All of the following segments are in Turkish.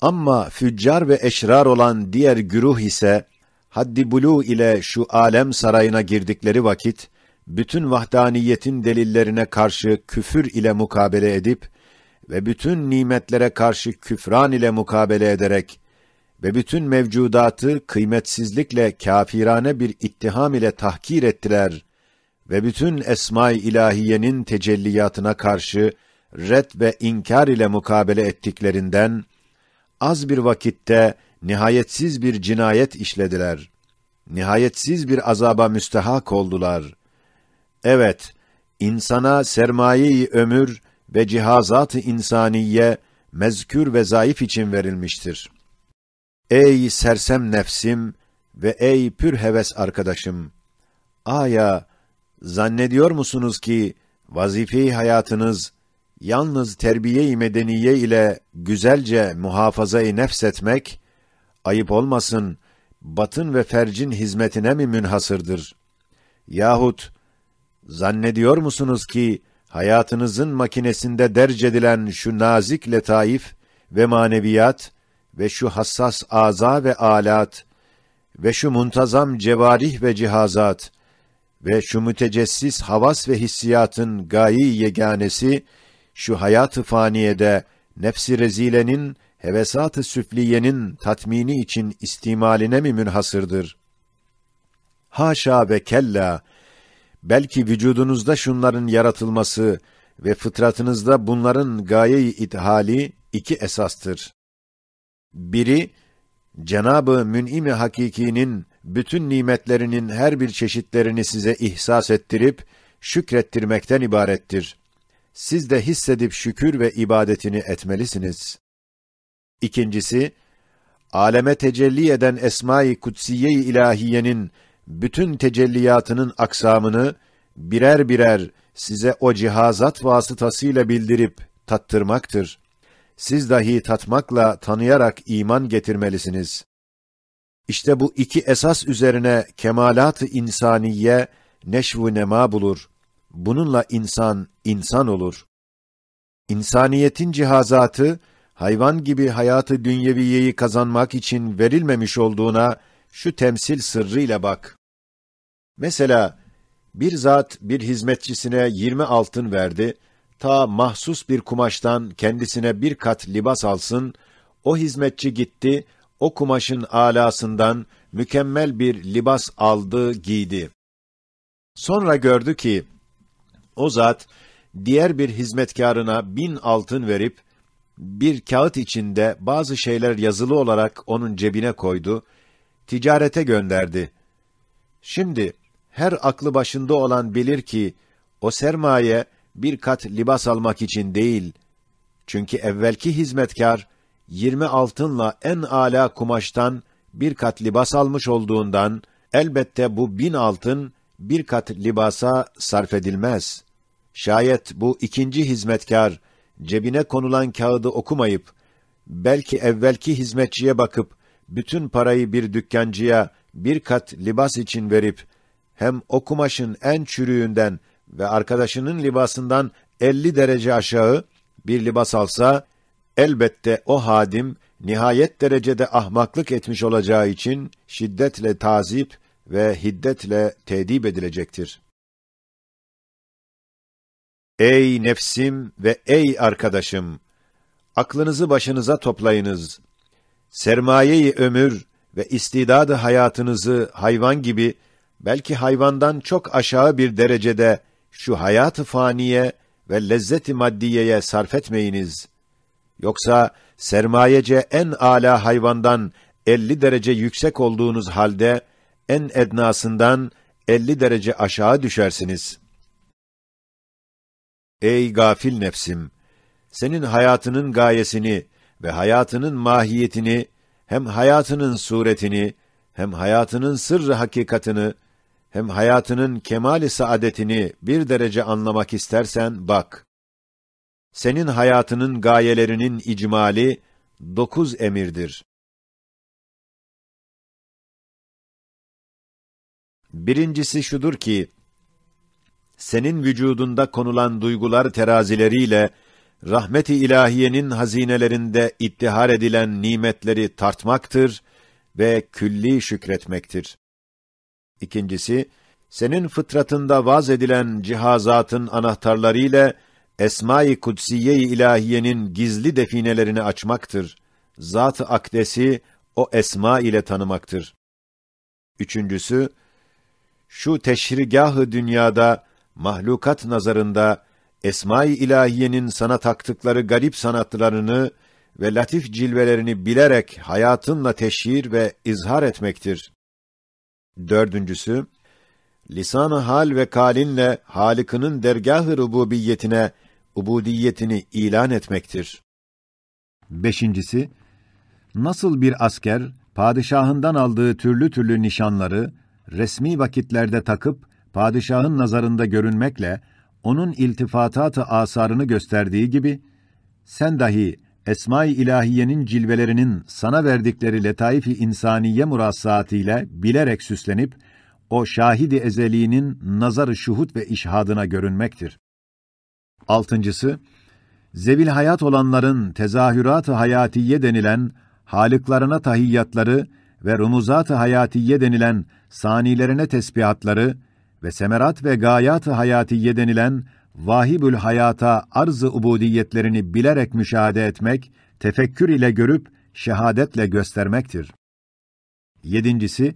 Ama füccar ve eşrar olan diğer güruh ise, haddi bulu ile şu alem sarayına girdikleri vakit, bütün vahdaniyetin delillerine karşı küfür ile mukabele edip ve bütün nimetlere karşı küfran ile mukabele ederek ve bütün mevcudatı kıymetsizlikle kâfirane bir ittiham ile tahkir ettiler ve bütün esma-i ilahiyenin tecelliyatına karşı red ve inkar ile mukabele ettiklerinden, az bir vakitte nihayetsiz bir cinayet işlediler. Nihayetsiz bir azaba müstehak oldular. Evet, insana sermaye-i ömür ve cihazat-ı insaniye mezkür ve zayıf için verilmiştir. Ey sersem nefsim ve ey pür heves arkadaşım! Aya, zannediyor musunuz ki vazife-i hayatınız yalnız terbiye-i medeniye ile güzelce muhafaza-i nefs etmek, ayıp olmasın, batın ve fercin hizmetine mi münhasırdır? Yahut zannediyor musunuz ki hayatınızın makinesinde derc edilen şu nazik letaif ve maneviyat ve şu hassas aza ve alat ve şu muntazam cevarih ve cihazat ve şu mütecessis havas ve hissiyatın gayi yeganesi, şu hayat-ı faniyede nefs-i rezilenin, hevesat-ı süfliyenin tatmini için istimaline mi münhasırdır? Haşa ve kella! Belki vücudunuzda şunların yaratılması ve fıtratınızda bunların gaye-i ithali iki esastır. Biri, Cenab-ı Mün'im-i Hakîkî'nin bütün nimetlerinin her bir çeşitlerini size ihsas ettirip şükrettirmekten ibarettir. Siz de hissedip şükür ve ibadetini etmelisiniz. İkincisi, aleme tecelli eden Esma-i Kutsiye-i İlahiyenin bütün tecelliyatının aksamını birer birer size o cihazat vasıtasıyla bildirip tattırmaktır. Siz dahi tatmakla, tanıyarak iman getirmelisiniz. İşte bu iki esas üzerine kemalat-ı insaniye neşv-ü nema bulur. Bununla insan, insan olur. İnsaniyetin cihazatı, hayvan gibi hayatı dünyeviyeyi kazanmak için verilmemiş olduğuna şu temsil sırrıyla bak. Mesela, bir zat bir hizmetçisine 20 altın verdi, ta mahsus bir kumaştan kendisine bir kat libas alsın, o hizmetçi gitti, o kumaşın alasından mükemmel bir libas aldı, giydi. Sonra gördü ki, o zat, diğer bir hizmetkârına 1000 altın verip, bir kağıt içinde bazı şeyler yazılı olarak onun cebine koydu, ticarete gönderdi. Şimdi, her aklı başında olan bilir ki, o sermaye, bir kat libas almak için değil, çünkü evvelki hizmetkâr, 20 altınla en âlâ kumaştan bir kat libas almış olduğundan, elbette bu 1000 altın, bir kat libasa sarf edilmez. Şayet bu ikinci hizmetkâr, cebine konulan kağıdı okumayıp, belki evvelki hizmetçiye bakıp, bütün parayı bir dükkancıya bir kat libas için verip, hem o kumaşın en çürüğünden ve arkadaşının libasından 50 derece aşağı bir libas alsa, elbette o hadim, nihayet derecede ahmaklık etmiş olacağı için, şiddetle tazip ve hiddetle tedip edilecektir. Ey nefsim ve ey arkadaşım! Aklınızı başınıza toplayınız. Sermaye-i ömür ve istidad-ı hayatınızı hayvan gibi, belki hayvandan çok aşağı bir derecede şu hayat-ı faniye ve lezzet-i maddiyeye sarf etmeyiniz. Yoksa sermayece en âlâ hayvandan 50 derece yüksek olduğunuz halde, en ednasından 50 derece aşağı düşersiniz. Ey gafil nefsim! Senin hayatının gayesini ve hayatının mahiyetini, hem hayatının suretini, hem hayatının sırrı hakikatını, hem hayatının kemâl-i saadetini bir derece anlamak istersen bak. Senin hayatının gayelerinin icmali 9 emirdir. Birincisi şudur ki, senin vücudunda konulan duygular terazileriyle rahmet-i ilahiyenin hazinelerinde iddihar edilen nimetleri tartmaktır ve külli şükretmektir. İkincisi, senin fıtratında vaz edilen cihazatın anahtarlarıyla Esma-i Kutsiye-i İlahiyenin gizli definelerini açmaktır. Zat-ı akdesi o esma ile tanımaktır. Üçüncüsü, şu teşrigâh-ı dünyada, mahlukat nazarında, Esma-i İlahiyenin sana taktıkları garip sanatlarını ve latif cilvelerini bilerek hayatınla teşhir ve izhar etmektir. Dördüncüsü, lisan-ı hal ve kalinle Halık'ının dergâh-ı rububiyetine, ubudiyetini ilan etmektir. Beşincisi, nasıl bir asker, padişahından aldığı türlü türlü nişanları, resmi vakitlerde takıp, padişahın nazarında görünmekle, onun iltifatat-ı asarını gösterdiği gibi, sen dahi Esma-i İlahiyenin cilvelerinin sana verdikleri letaif-i insaniye murassaatıyla bilerek süslenip, o şahid-i ezeliğinin nazar-ı şuhud ve işhadına görünmektir. Altıncısı, zevil hayat olanların tezahürat-ı hayatiye denilen halıklarına tahiyyatları ve rumuzat-ı hayatiye denilen sanilerine tesbihatları ve semerat ve gayat-ı hayatiye denilen vahibül hayata arz-ı ubudiyetlerini bilerek müşahede etmek, tefekkür ile görüp şehadetle göstermektir. Yedincisi,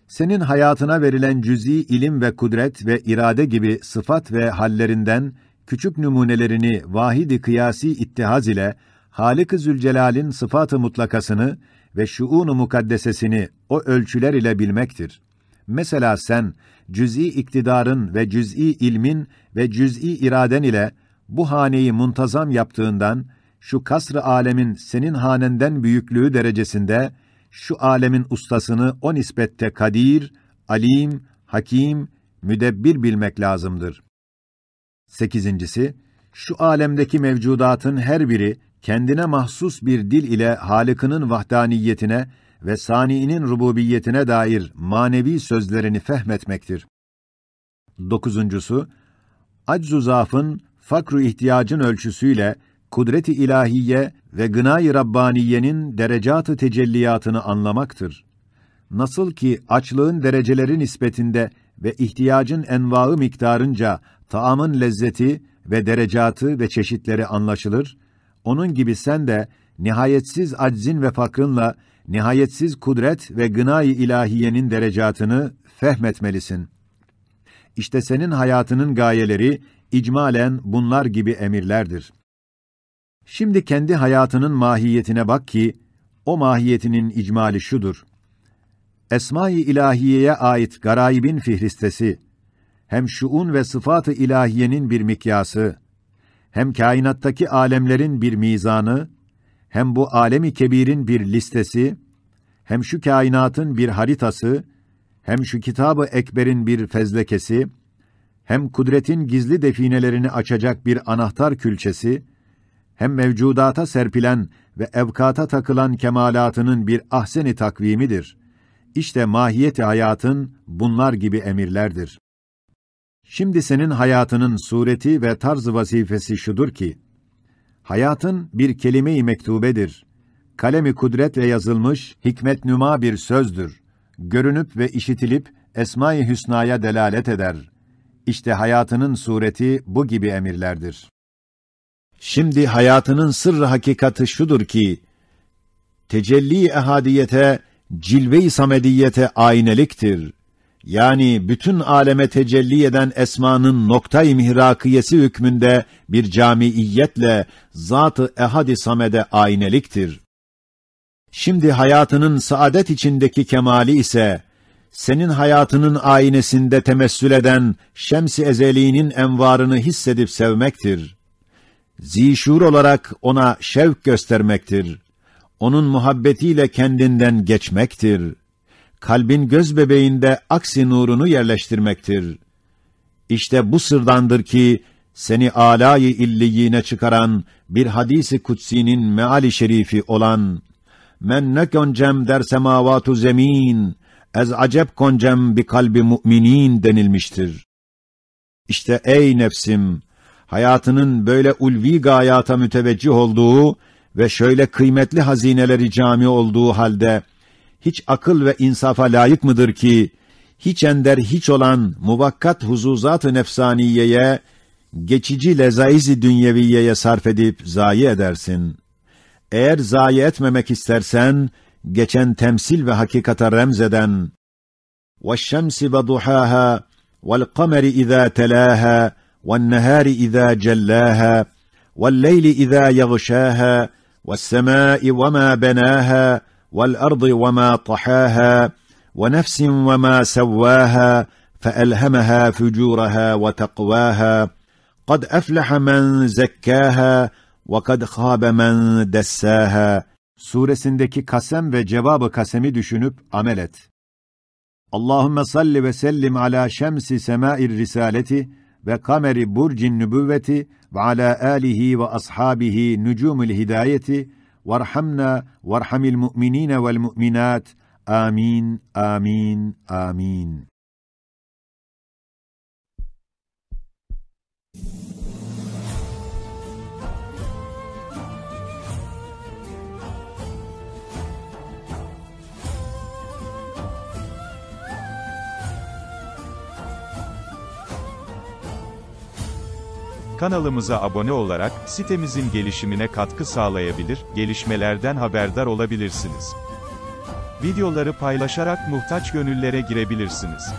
senin hayatına verilen cüz'i ilim ve kudret ve irade gibi sıfat ve hallerinden küçük numunelerini vahid-i kıyasi ittihaz ile Hâlik-ı Zülcelal'in sıfat-ı mutlakasını ve şuûn-u mukaddesesini o ölçüler ile bilmektir. Mesela sen, cüz'i iktidarın ve cüz'i ilmin ve cüz'i iraden ile bu haneyi muntazam yaptığından, şu kasr-ı âlemin senin hanenden büyüklüğü derecesinde, şu âlemin ustasını o nispette kadir, alim, hakim, müdebbir bilmek lazımdır. Sekizincisi, şu âlemdeki mevcudatın her biri, kendine mahsus bir dil ile Halık'ının vahdaniyetine ve Sani'nin rububiyetine dair manevi sözlerini fehmetmektir. Dokuzuncusu, acz-u zaafın, fakr-ı ihtiyacın ölçüsüyle, kudret-i ilahiye ve gınâ-i Rabbaniye'nin derecat-ı tecelliyatını anlamaktır. Nasıl ki açlığın dereceleri nispetinde ve ihtiyacın envaı miktarınca taamın lezzeti ve derecatı ve çeşitleri anlaşılır, onun gibi sen de nihayetsiz aczin ve fakrınla nihayetsiz kudret ve gınâ-i ilahiyenin derecatını fehmetmelisin. İşte senin hayatının gayeleri icmalen bunlar gibi emirlerdir. Şimdi kendi hayatının mahiyetine bak ki, o mahiyetinin icmali şudur. Esma-i İlahiye'ye ait garaibin fihristesi, hem şuun ve sıfat-ı ilahiyenin bir mikyası, hem kainattaki alemlerin bir mizanı, hem bu alem-i kebirin bir listesi, hem şu kainatın bir haritası, hem şu kitab-ı ekberin bir fezlekesi, hem kudretin gizli definelerini açacak bir anahtar külçesi, hem mevcudata serpilen ve evkata takılan kemalatının bir ahsen-i takvimidir. İşte mahiyet-i hayatın bunlar gibi emirlerdir. Şimdi senin hayatının sureti ve tarz-ı vazifesi şudur ki, hayatın bir kelime-i mektubedir. Kalem-i kudretle yazılmış, hikmet nüma bir sözdür. Görünüp ve işitilip, Esma-i Hüsna'ya delalet eder. İşte hayatının sureti bu gibi emirlerdir. Şimdi hayatının sırrı hakikati şudur ki, tecelli ehadiyete, cilve-i samediyete ayneliktir. Yani bütün aleme tecelli eden esmanın noktay-ı mihrakiyesi hükmünde bir camiiyetle zat-ı ehad-i samede ayneliktir. Şimdi hayatının saadet içindeki kemali ise, senin hayatının aynesinde temessül eden şems-i ezeliğinin envarını hissedip sevmektir. Zişur olarak ona şevk göstermektir. Onun muhabbetiyle kendinden geçmektir. Kalbin göz bebeğinde aksi nurunu yerleştirmektir. İşte bu sırdandır ki, seni âlâ-i illiyine çıkaran bir hadis-i kutsinin meali şerifi olan, men ne koncem der semavatu zemin, ez acep koncem bi kalbi mu'minin denilmiştir. İşte ey nefsim, hayatının böyle ulvi gayata müteveccih olduğu ve şöyle kıymetli hazineleri cami olduğu halde, hiç akıl ve insafa layık mıdır ki, hiç ender hiç olan muvakkat huzuzat-ı nefsaniyeye, geçici lezaiz-i dünyeviyeye sarf edip zayi edersin? Eğer zayi etmemek istersen, geçen temsil ve hakikata remzeden وَالشَّمْسِ وَضُحَاهَا وَالْقَمَرِ إِذَا تَلَاهَا وَالنَّهَارِ إِذَا جَلَّاهَا وَاللَّيْلِ إِذَا يَغْشَاهَا وَالسَّمَاءِ وَمَا بَنَاهَا وَالْأَرْضِ وَمَا طَحَاهَا وَنَفْسٍ وَمَا سَوَّاهَا فَأَلْهَمَهَا فُجُورَهَا وَتَقْوَاهَا قَدْ أَفْلَحَ مَنْ زَكَّاهَا وَقَدْ خَابَ مَنْ دَسَّاهَا suresindeki kasem ve cevabı kasemi düşünüp amel et. Allahümme salli ve sellim ala şemsi semâir risaleti ve kameri burcin nübüvveti ve ala âlihi ve ashabihi nücumul hidayeti varhamna varhamil mu'minine vel mu'minat. Amin, amin, amin. Kanalımıza abone olarak sitemizin gelişimine katkı sağlayabilir, gelişmelerden haberdar olabilirsiniz. Videoları paylaşarak muhtaç gönüllere girebilirsiniz.